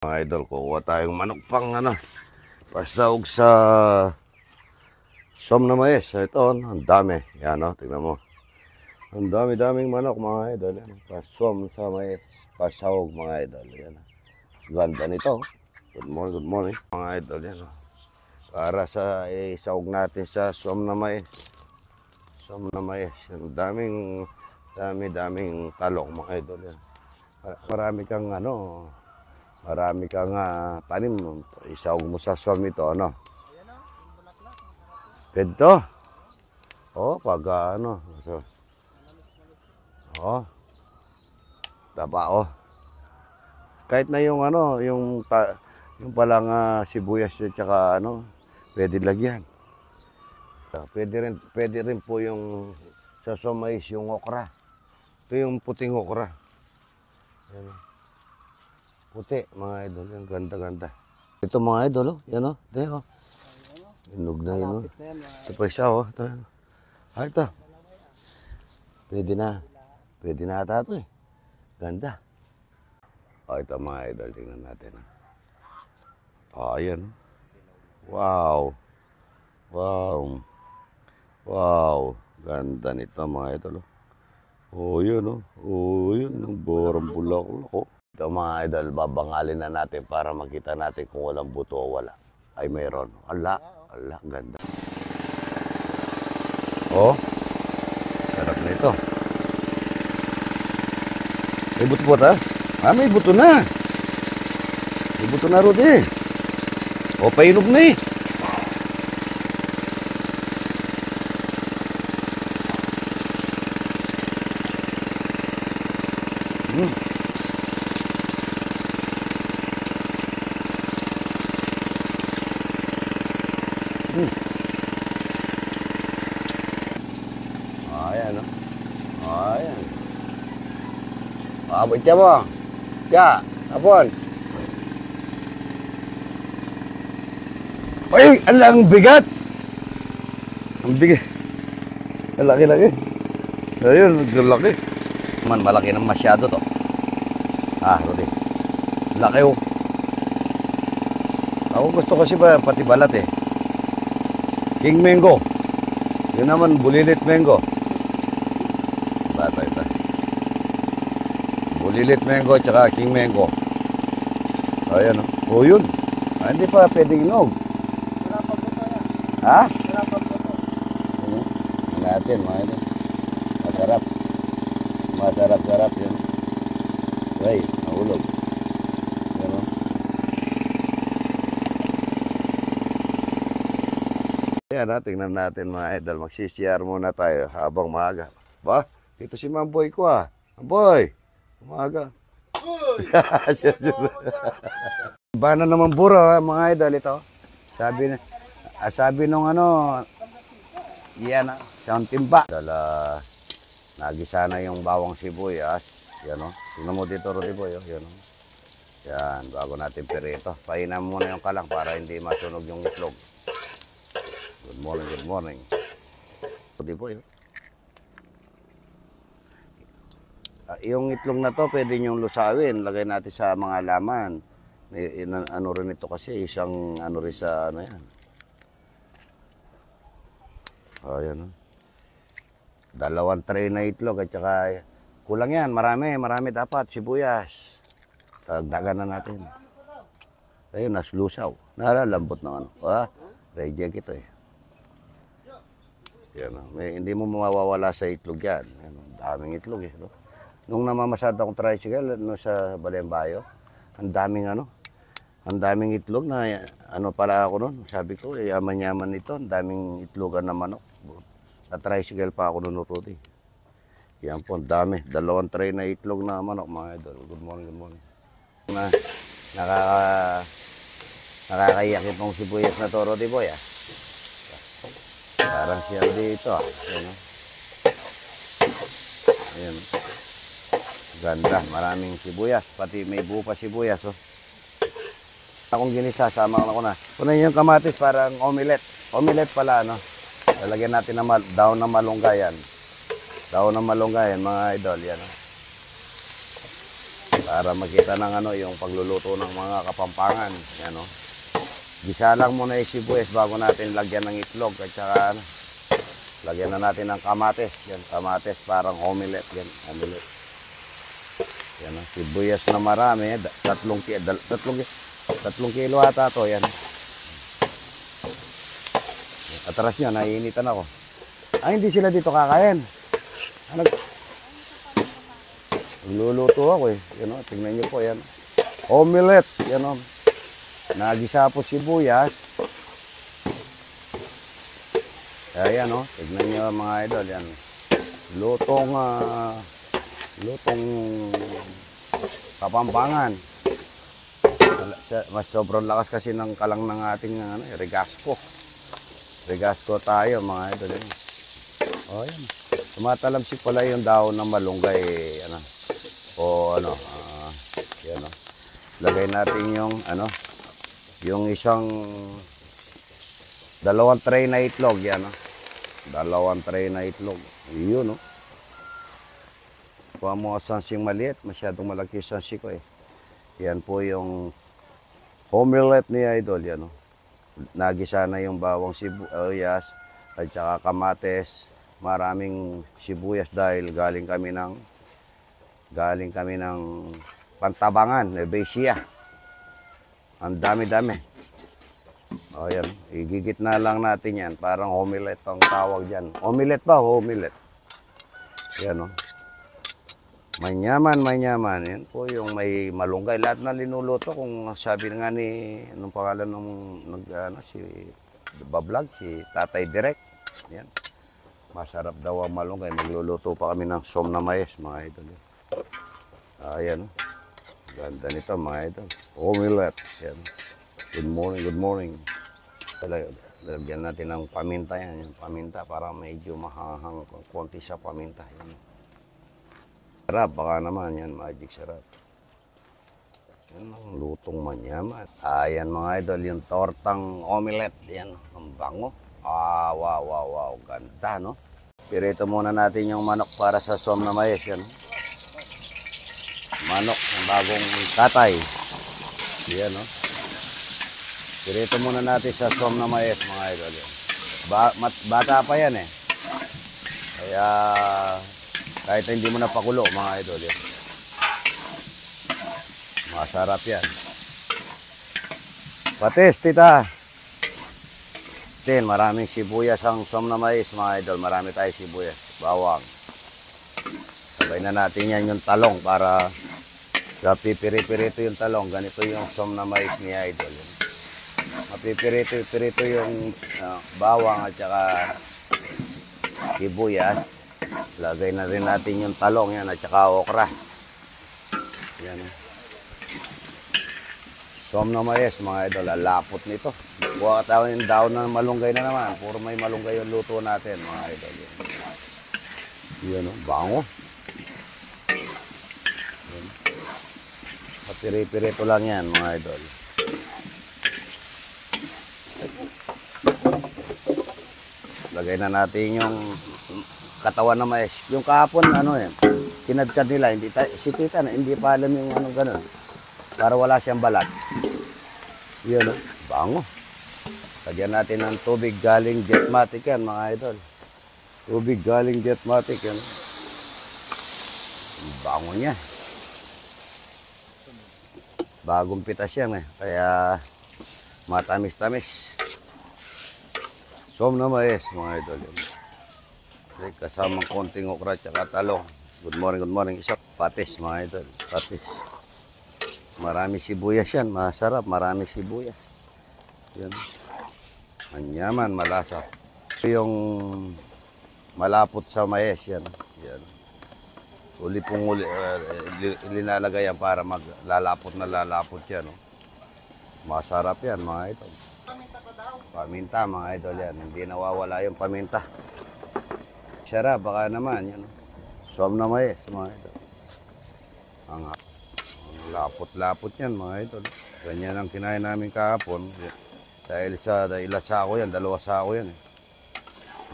Mga idol, kukuha tayong manok pang pasawag sa som na mais. Ito, ang dami. Yan o, tignan mo. Ang dami-daming manok mga idol. Yan, pasom sa mais. Pasawag mga idol. Yan. Ganda nito. Good morning mga idol. Yan, para sa isawag natin sa som na mais. Som na mais. Ang daming talong mga idol. Yan. Marami kang marami kang tanim, isawag mo sa som ito, Pwede. Pag taba, kahit na yung yung palang sibuyas at saka pwede lagyan. Pwede rin po yung sa som mais, yung okra. Ito yung puting okra. Yan. Puti, mga idol. Yan, ganda-ganda. Ito mga idol, yan ito. Inog na yun, Ito pa isa, Ito. Ito. Pwede na. Pwede na ata ito, Ganda. Ito mga idol, tingnan natin, Ayan. Wow. Ganda nito, mga idol, yun, yun. Borong bulak-bulak, Ito mga idol, babangalin na natin para makita natin kung walang buto o wala. Ay mayroon. Ala, ganda. Sarap na ito. May buto-buto may buto na. May buto na Rudy. Painog na Ayan, Ayan. Abot siya mo. Hapon. Ay, ang bigat. Ang bigat. Laki-laki. Ayun, laki. Malaki na masyado to. Rudy. Laki Ako gusto kasi pati balat King Mango. Yun naman, bulilit mango. Ito. Bulilit mango tsaka king mango. Ayan yun. Hindi pa pwedeng inog. Natin mga ito. Masarap yun. Ay, nahulog. Ayan, tingnan natin mga idol. Magsisiyar muna tayo habang maaga. Dito si Mamboy ko Mamboy, umaga. Bana naman buro mga idol ito. Sabi nung yan siyang timba. Nagisa na yung bawang sibuyas. Yan tingnan mo dito Rudy Boy. Yan, bago natin pirito. Painan muna yung kalang para hindi masunog yung itlog. Good morning. Rudy Boy. Yung itlog na to, pwede nyong lusawin. Lagay natin sa mga laman. Rin ito kasi, isang rin sa yan. Ayan. 2 tray na itlog at saka kulang yan. Marami dapat. Sibuyas. Dagdagan na natin. Ayun, naslusaw. Nalalambot ng reject ito Yan, hindi mo mawawala sa itlog yan. Daming itlog Nung namamasada akong tricycle sa Balembayo, ang daming itlog na pala ako noon. Sabi ko, yaman-yaman ito, ang daming itlogan na manok. Sa tricycle pa ako noon, Rudy. Yan po, ang dami. 2 tray na itlog na manok, mga idol. Good morning. Nakakaiyak itong sibuyas na to, Rudy Boy, Parang siya dito, Ayan. Ganda, maraming sibuyas, pati may buo pa sibuyas, Akong ginisa, sama ko na. Kunin yung kamatis, parang omelette. Omelette pala, Lalagyan natin ng daon ng malunggayan. Daon ng malunggayan, mga idol, yan. Para makita ng ano, yung pagluluto ng mga Kapampangan. Yan, no? Gisa lang muna yung sibuyas bago natin lagyan ng itlog. At saka, ano, lagyan na natin ng kamates. Yan, kamates parang omelette. Yan, omelette. Yan, no? Sibuyas na marami. 3 kilo ata to. Yan. Atras nyo, naiinitan ako. Ay, hindi sila dito kakain. Ano? Nagluluto ako eh. Yan, o, tingnan nyo po yan. Omelette. Yan, o. Nagisa po sibuyas. Ayan, o. Tingnan nyo mga idol. Yan. Lutong Kapampangan. Mas sobrang lakas kasi ng kalang ng ating regasco. Regasco tayo mga idol. Yan. O, yan. Tumatalabsik pala yung daon ng malunggay. Ano. O ano, yan, no? Lagay natin yung yung isang 2 tray na itlog, yan, no? 2 tray na itlog. Yun, no? Kuha mo sansing maliit, masyadong malaki sansi ko eh. Yan po yung omelette ni Idol, yan, no? Nagisa na yung bawang sibuyas at saka kamates, maraming sibuyas dahil galing kami ng Pantabangan, Nevesia. Ang dami-dami. O yan, igigit na lang natin yan. Parang omelette ang tawag dyan. Omelette ba? Omelette. Yan, o. Manyaman. Yan po yung may malunggay. Lahat na linuluto kung sabi nga ni, anong pangalan nung si Bablog, si Tatay Direk. Yan. Masarap daw ang malunggay. Magluluto pa kami ng som na mais, mga idol. Ayan. Ganda nito mga idol. Omelette. Ayan. Good morning. Lagyan natin ng paminta yan. Yung paminta para medyo mahahang konti sa paminta. Yan. Sarap. Baka naman yan. Magic sarap. Yan ang lutong manyaman. Ayan mga idol. Yung tortang omelette. Yan. Ang bango. Wow. Ganda, no? Pirito muna natin yung manok para sa som na mais. Yan. Manok ng bagong tatay. Yan, no? Pirito muna natin sa som na mais, mga idol. Bata pa yan eh. Kaya kahit hindi mo na pakulo, mga idol. Yan. Masarap yan. Patis, tita. Tin, maraming sibuyas ang som na mais, mga idol. Marami tayo sibuyas. Bawang. Sabay na natin yan yung talong para sa pipiri-pirito yung talong. Ganito yung som na mais ni Idol. Mapipirito yung bawang at saka sibuyas. Lagay na rin natin yung talong yan at saka okra. Yan. Som na mais, mga idol. Lapot nito. Kuha ka tayo yung daon ng malunggay na naman. Puro may malunggay yung luto natin, mga idol. Yan, bango. Piri-pirito lang yan, mga idol. Lagay na natin yung katawan ng mais. Yung kahapon, kinadkad nila. Si tita, hindi pa alam yung ganun. Para wala siyang balat. Yun, bango. Lagyan natin ng tubig galing Jetmatic yan, mga idol. Tubig galing Jetmatic yan. Bango niya. Bagong pitas yan eh. Kaya matamis-tamis. Som na mais, mga idol. Okay, kasamang konting okra at talong. Good morning. Isa patis, mga idol. Patis. Marami sibuyas yan. Masarap. Marami sibuyas. Yan. Manyaman, malasa. Yung malapot sa mais, yan. Yan. Linalagay yan para maglalapot na lalapot yan. No? Masarap yan, mga idol. Paminta, mga idol yan. Hindi nawawala yung paminta. Sarap, baka naman. Yan. Som na mais, mga idol. Ang lapot-lapot yan, mga idol. Ganyan ang kinain namin kahapon. Dahil ilang sako yan, 2 sako yan.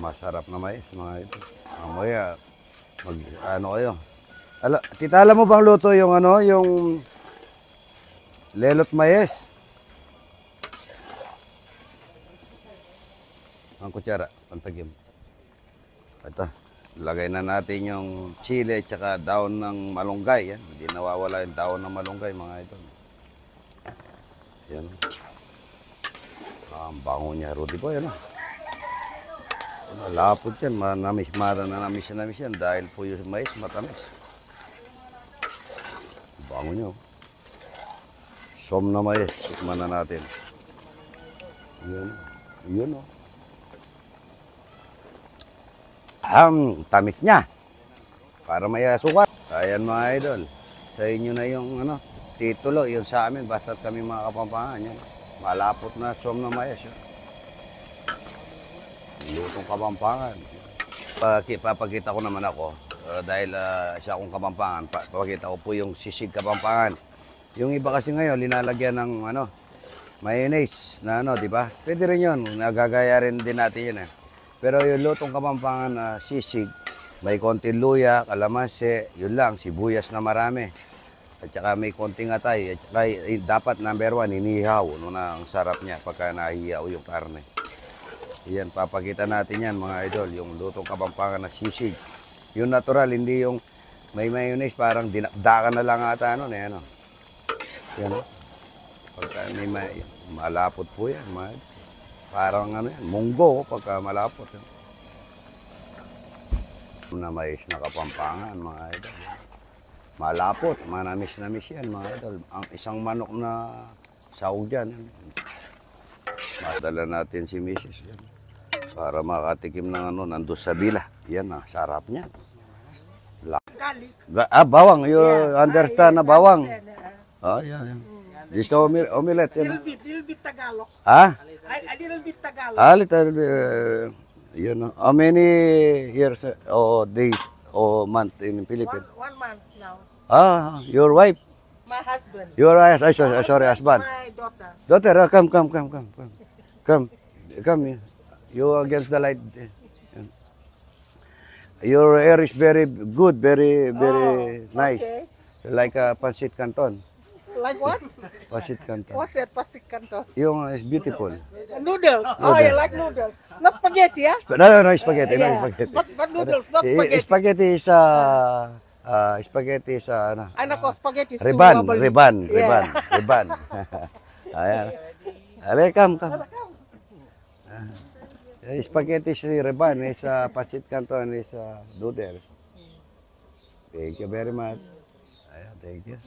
Masarap na mais, mga idol. Mamaya, kayo. Tita, alam mo bang luto yung ano, yung lelot mayes? Ang kutsara, pantagim. Ito, lagay na natin yung chile at saka daon ng malunggay. Yan. Hindi nawawala yung daon ng malunggay, mga idol. Yan. Ang bango niya, Rudy Boy, ano? Malapot yan, manamis yan dahil po yung mais matamis. Bango niyo. Som na mais, tikman na natin. Yun, yun o. Tamis niya. Para may sukat. Ayan mga idol. Sa inyo na yung ano, titulo, yun sa amin, basta kami mga Kapampangan. Yan. Malapot na som na mais. Lutong Kapampangan. Papakita ko naman ako, dahil isa akong Kapampangan, papakita ko po yung sisig Kapampangan. Yung iba kasi ngayon, linalagyan ng ano, mayonnaise na ano, di ba? Pwede rin yun, nagagaya rin din natin yun eh. Pero yung lutong Kapampangan na sisig, may konting luya, kalamansi, yun lang, sibuyas na marami. At saka may konting atay, at saka dapat number 1, inihaw. Ano na ang sarap niya pagka nahihaw yung karne. Yan, papakita natin yan mga idol, yung lutong Kapampangan na sisig. Yung natural, hindi yung may mayonnaise, parang dinakdakan na lang ata ano, na ano. Yan, pagka may malapot po yan, mga idol. Parang ano yan, munggo pagka malapot. Na mais na Kapampangan, mga idol. Malapot, manamis-namis yan, mga idol. Ang isang manok na sahog dyan. Madala natin si Mrs. yan. Para makatikim ng ano, nandun sa bila. Yan, sarap niya. Bawang. You understand na bawang? Yan. This omelette. Little bit Tagalog. Ha? A little bit Tagalog. Little bit, you know. How many years or days or month in Philippines? 1 month now. Your wife? My husband. Your wife? Sorry, husband. My daughter. Daughter, come. Come here. You against the light. Your hair is very good, very nice. Okay. Like a pancit canton. Like what? Pancit canton. What's that pasik kanto? Yung is beautiful. Noodles. Oh, you like noodles. Not spaghetti, yeah? No, spaghetti, Yeah. no spaghetti. But noodles, not spaghetti. Spaghetti is ano? Ay nako, spaghetti is too Reban. wobbly. Ayan. Ale, come. Spaghetti is reban, is pancit canton, is noodles. Thank you very much. Ayan, thank you.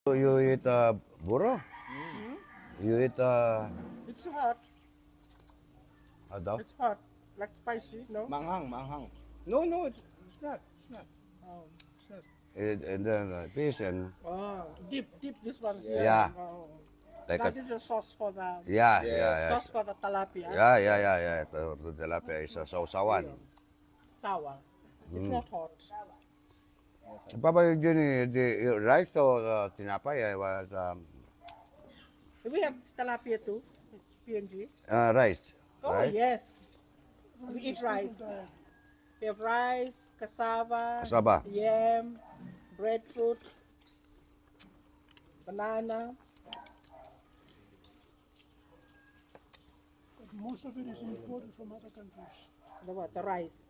You eat buro? You eat It's hot. daw? It's hot. Like spicy, no? Manghang, manghang. No, no, it's not. It's not. It's not. And then fish and Deep this one. Yeah. Oh. like That is a sauce for the yeah. sauce for the tilapia. Yeah. The tilapia is sausawan. Sour. It's not hot. Papa, the rice or tinapay was We have tilapia too. PNG. rice. Oh Right? yes. We eat rice. We have rice, cassava, Cassava. yam, breadfruit, banana. Most of it is imported from other countries. The what? The rice.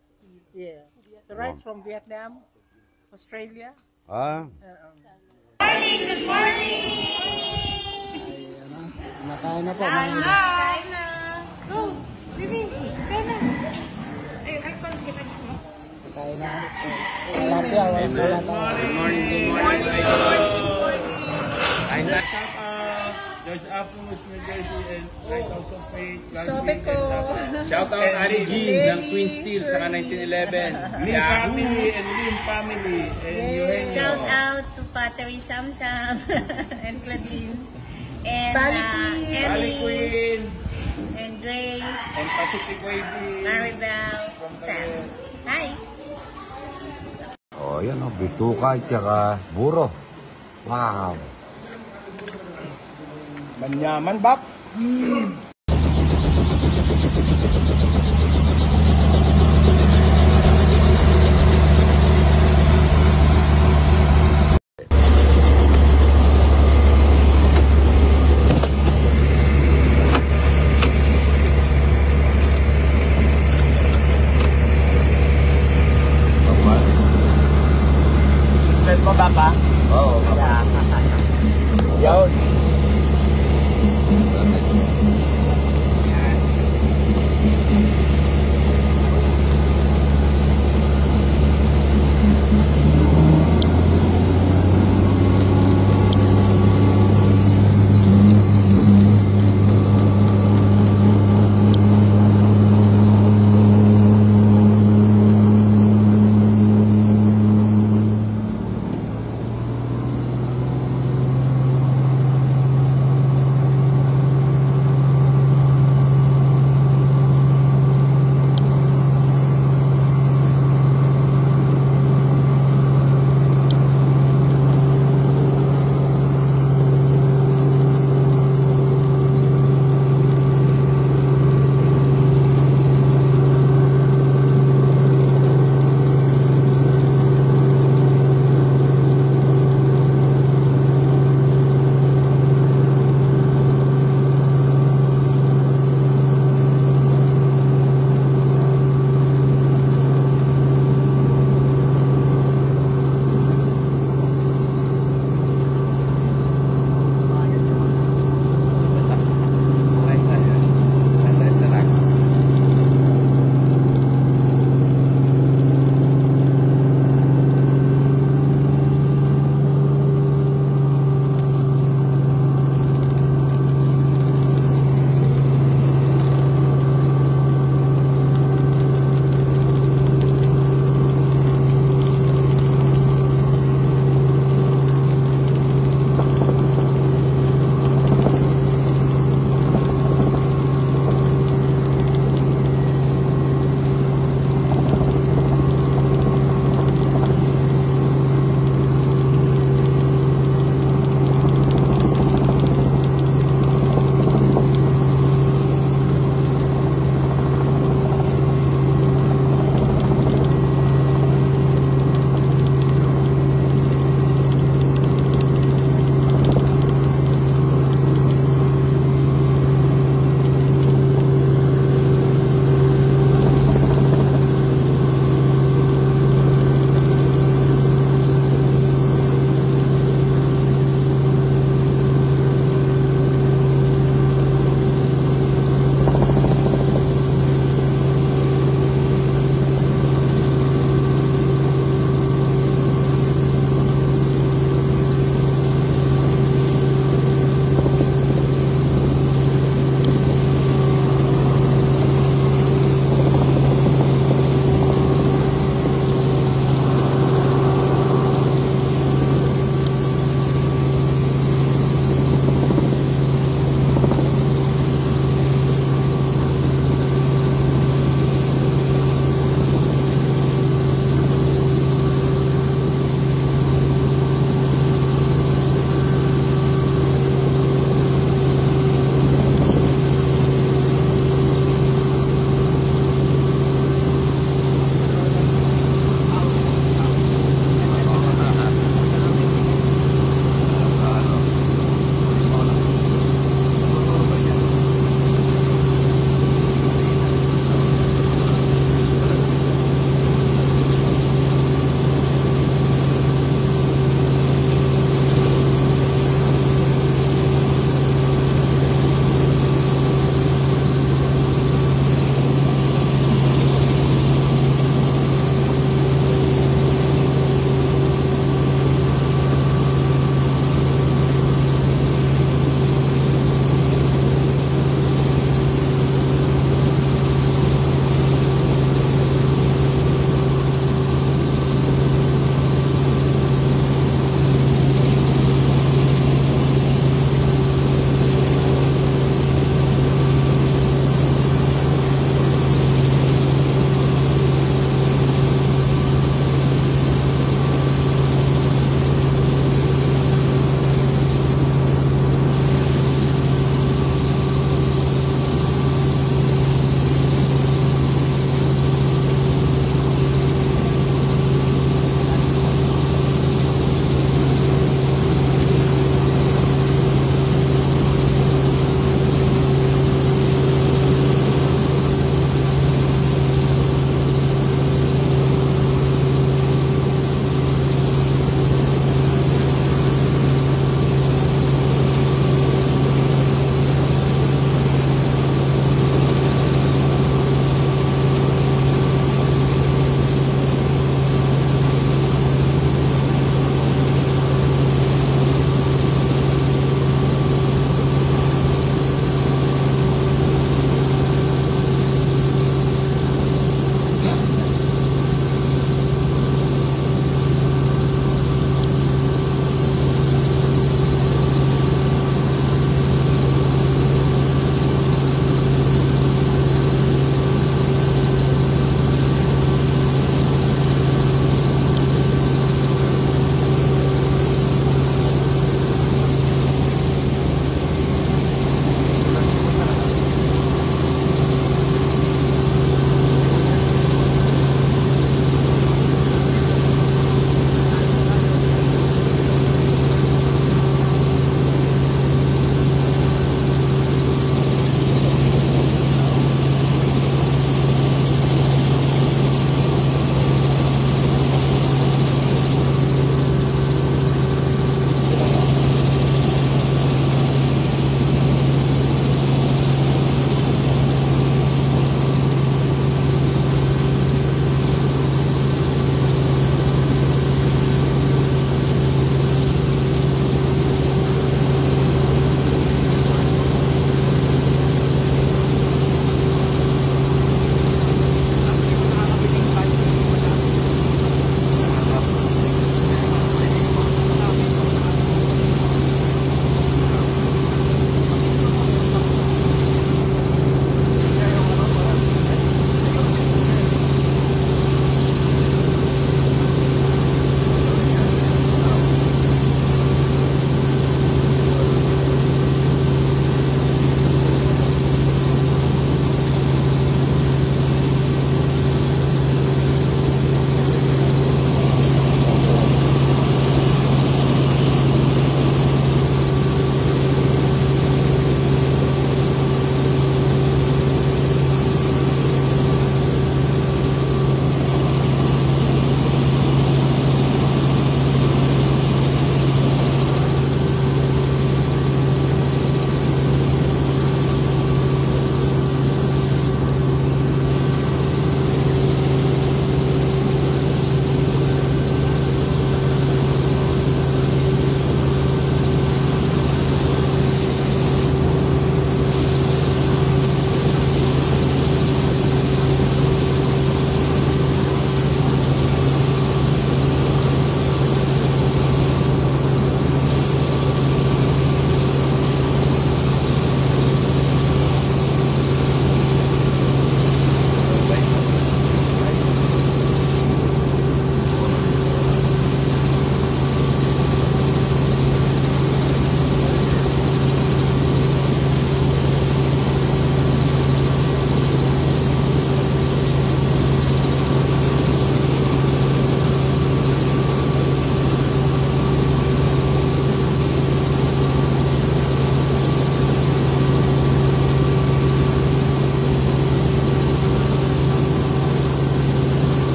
Yeah. The rice from Vietnam, Australia. Nakain na po. Kain na. Go, Bibi. Kain na. Ay, kita mo. Nakain na. Tilapia. Good morning. Shout out George Afus, New Jersey, and Right House of Faith. Sabi ko. Shout out Ari Jean ng Queen Steel saka 1911. Lim family and Lim family and Eugenio. Shout out to Patery Samsam and Claudine. And Harley Emmy Quinn and Grace, and Pacific Wavy. Maribel, Seth. Hi! Oh, yan bituka at saka buro. Wow. Manyaman, Bap. Siklet mo, Bapa? Oo. Yun.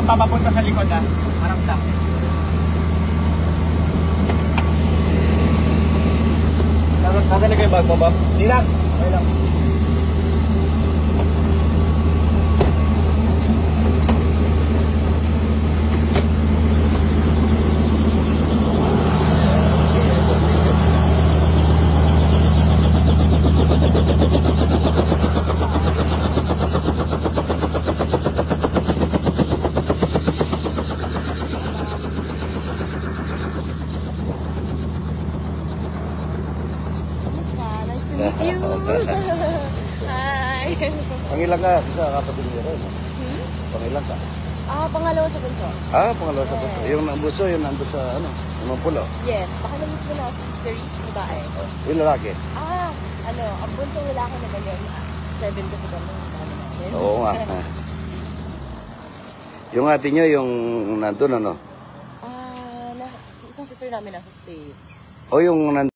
mo papapunta sa likod ha. Harap lang. Tatali ko yung bag mo, Bob. Hindi lang. Okay lang. Nice to meet you. Hi. Pangilan ka sa kapatid niya rin. Pangilan ka. Pangalawa sa bunso. Pangalawa sa puso. Yung buso, yung nando sa ano, yung pulo. Yes, baka namit mo na si Sister Reese, babae. Yung lalaki. Ang bunsong lalaki naman yun. 7 kasi kami. Oo nga. Yung ate niyo, yung nandun ano? Isang sister namin nasa state. O yung nandun.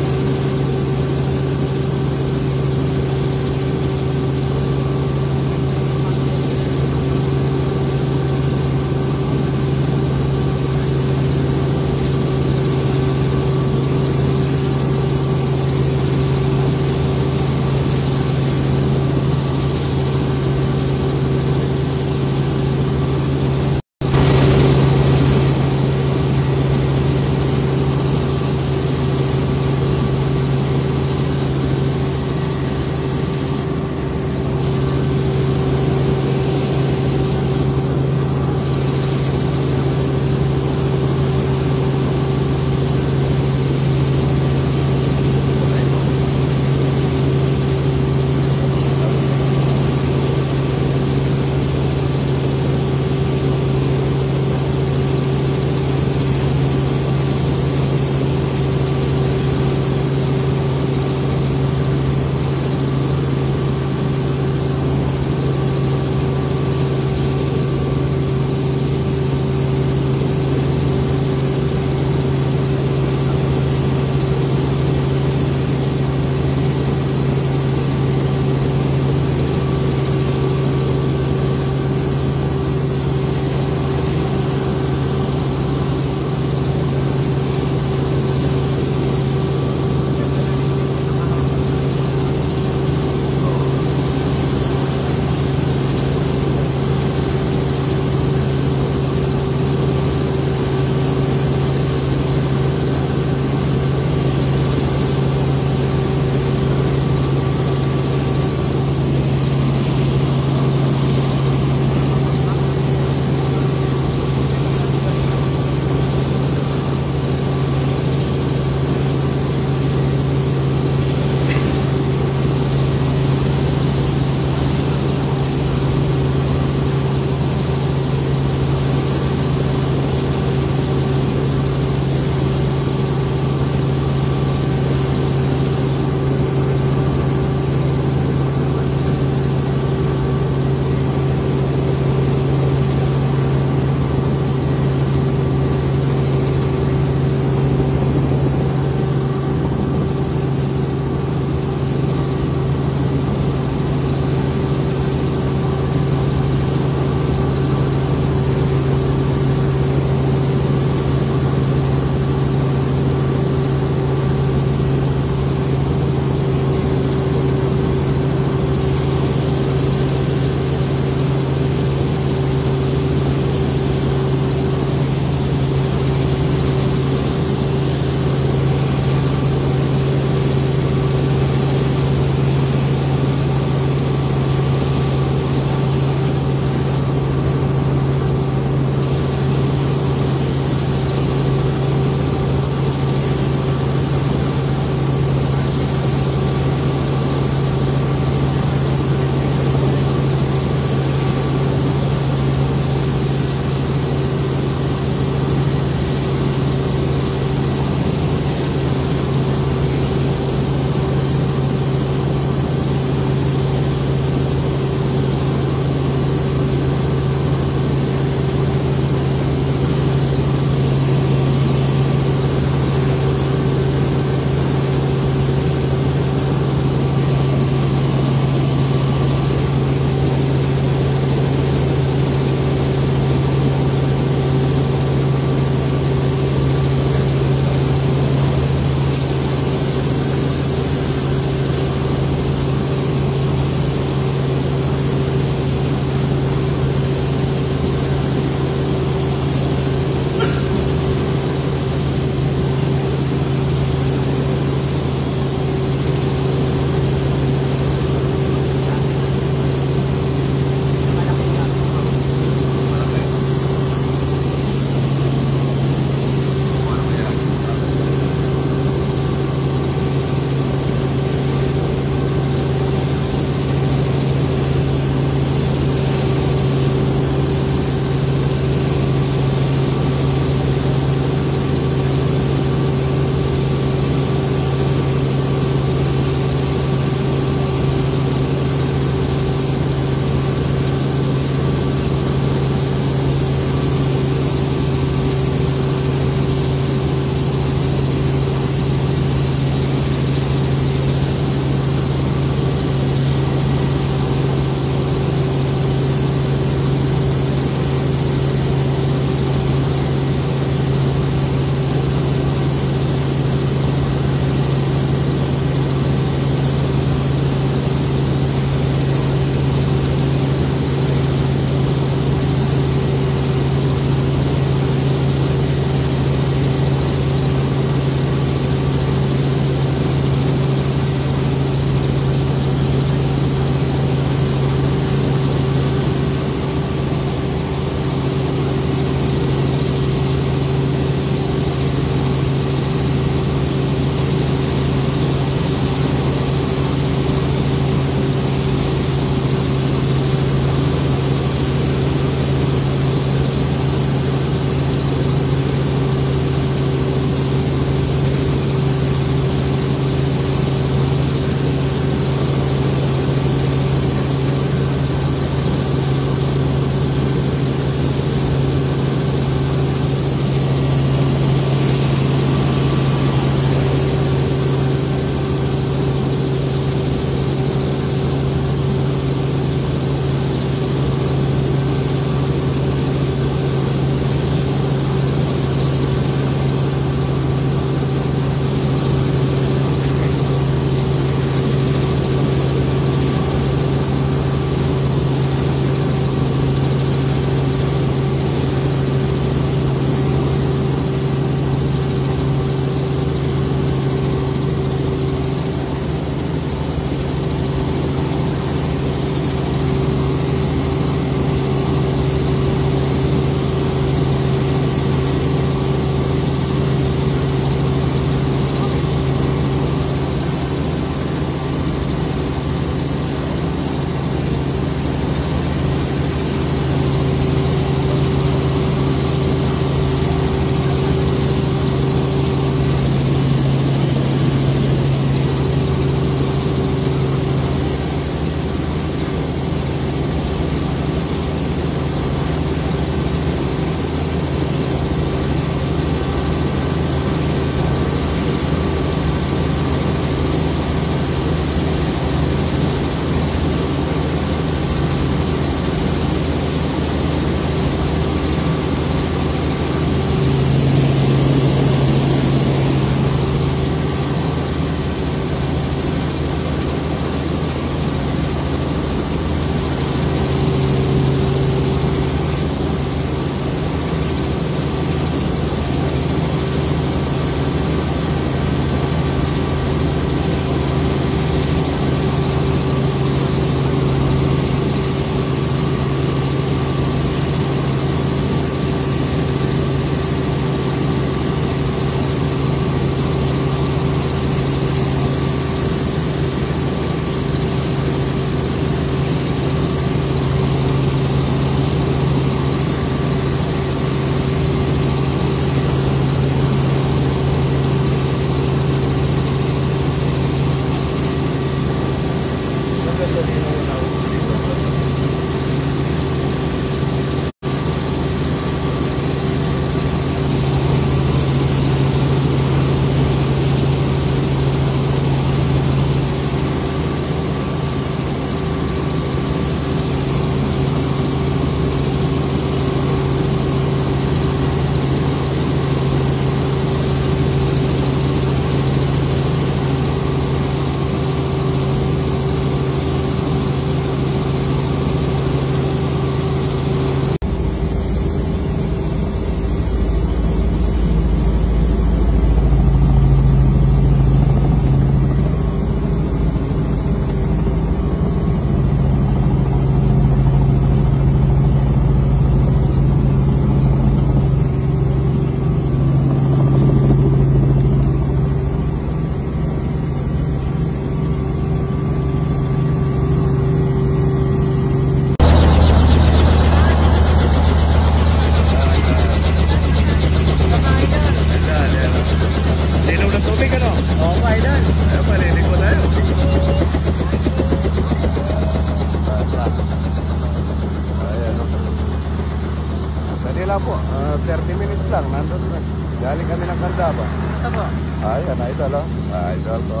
30 minutes lang, nandun na. Galing kami ng Candaba. Gusto po? Ayan, idol, oh. Idol ko.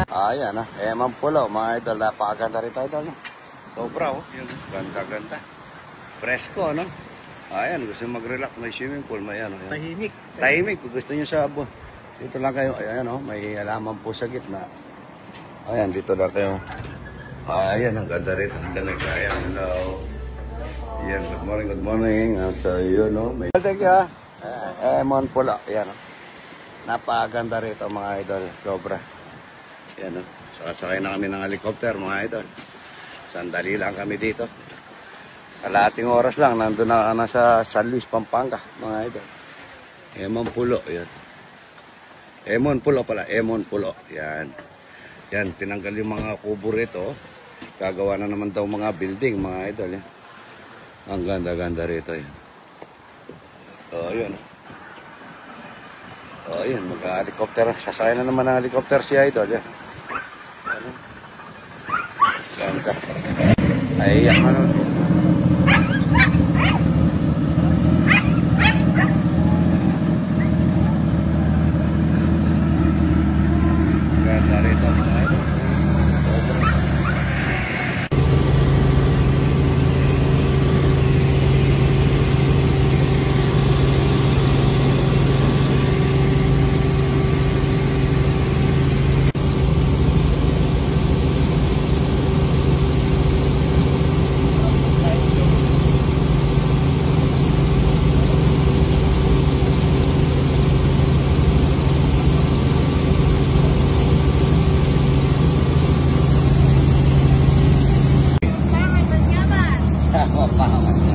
Ayan, ah. Mampulo, mga idol. Napakaganda rito, idol, no? Sobra, oh. Yung ganda-ganda. Presko, no? Ayan, gusto nyo mag-relax. May swimming pool, may ano. Tahimik. Tahimik, kung gusto nyo sa abon. Dito lang kayo. Ayan, oh. May halaman po sa gitna. Ayan, dito lang kayo. Ayan, ang ganda rito. Ang lamig. Ayan, hello. Ayan, good morning, good morning. So, yun, no? May... Thank you, ah. Mampulo. Ayan, oh. Napakaganda rito, mga idol. Sobra. Ayan, oh. Sakasakay na kami ng helicopter, mga idol. Sandali lang kami dito. Kalahating oras lang, nandun na nasa San Luis, Pampanga, mga idol. Mampulo, yan. Mampulo pala, Mampulo. Yan. Yan, tinanggal yung mga kubo rito. Gagawa na naman daw mga building, mga idol. Yan. Ang ganda-ganda rito, yan. Yun. Yun, mag-helicopter. Sasakay na naman ng helicopter si idol, yan. Ganda. Ay, ano. Ganda rito, mga idol. Pangan.